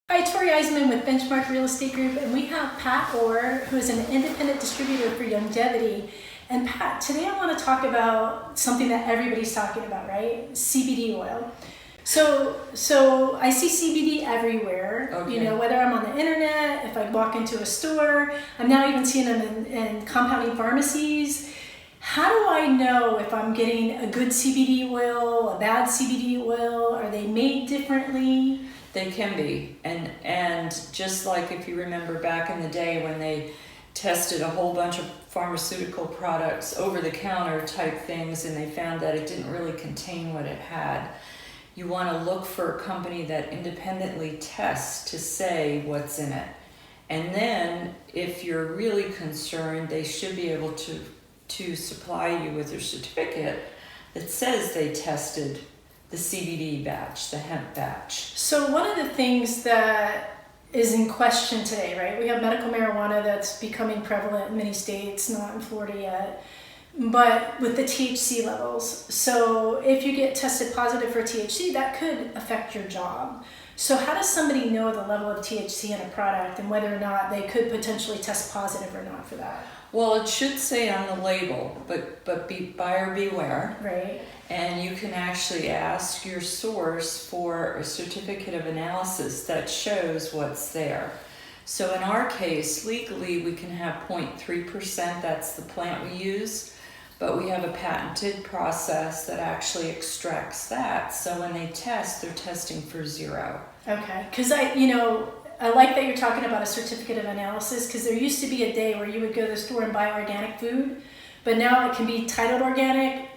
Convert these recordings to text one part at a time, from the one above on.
Hi, Torey Eisenman with Benchmark Real Estate Group, and we have Pat Orr, who is an independent distributor for longevity. And Pat, today I want to talk about something that everybody's talking about, right? CBD oil. So I see CBD everywhere, Okay. You know, whether I'm on the internet, if I walk into a store, I'm now even seeing them in compounding pharmacies. How do I know if I'm getting a good CBD oil, a bad CBD oil? Are they made differently? They can be, and just like if you remember back in the day when they tested a whole bunch of pharmaceutical products, over-the-counter type things, and they found that it didn't really contain what it had, you want to look for a company that independently tests to say what's in it. And then if you're really concerned, they should be able to supply you with a certificate that says they tested the CBD batch, the hemp batch. So one of the things that is in question today, right? We have medical marijuana that's becoming prevalent in many states, not in Florida yet, but with the THC levels. So if you get tested positive for THC, that could affect your job. So how does somebody know the level of THC in a product and whether or not they could potentially test positive or not for that? Well, it should say on the label, but be buyer beware. Right. And you can actually ask your source for a certificate of analysis that shows what's there. So in our case, legally we can have 0.3%, that's the plant we use, but we have a patented process that actually extracts that. So when they test, they're testing for 0. Okay, because I like that you're talking about a certificate of analysis, because there used to be a day where you would go to the store and buy organic food, but now it can be titled organic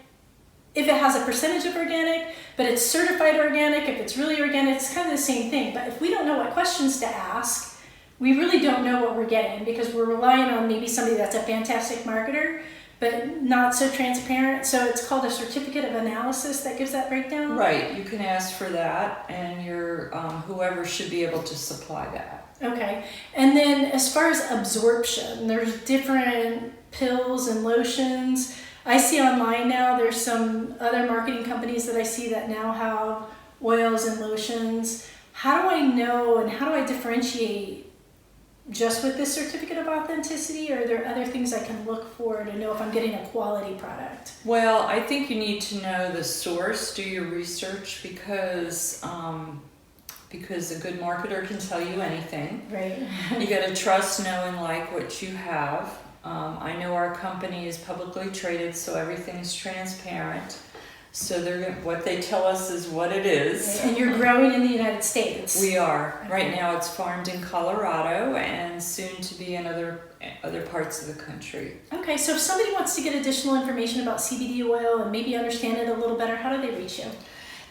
if it has a percentage of organic, but it's certified organic. If it's really organic, it's kind of the same thing. But if we don't know what questions to ask, we really don't know what we're getting, because we're relying on maybe somebody that's a fantastic marketer, but not so transparent. So it's called a certificate of analysis that gives that breakdown? Right, you can ask for that, and your whoever should be able to supply that. Okay, and then as far as absorption, there's different pills and lotions. I see online now there's some other marketing companies that I see that now have oils and lotions. How do I know and how do I differentiate just with this certificate of authenticity, or are there other things I can look for to know if I'm getting a quality product? Well, I think you need to know the source, do your research, because a good marketer can tell you anything. Right. You got to trust, know, and like what you have. I know our company is publicly traded, so everything's transparent. So what they tell us is what it is. Right. And you're growing in the United States. We are. Okay. Right now it's farmed in Colorado and soon to be in other parts of the country. Okay, so if somebody wants to get additional information about CBD oil and maybe understand it a little better, how do they reach you?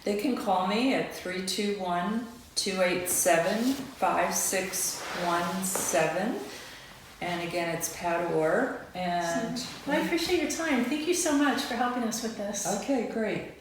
They can call me at 321-287-5617. And again, it's Pat Orr. And Well, I appreciate your time. Thank you so much for helping us with this. okay, great.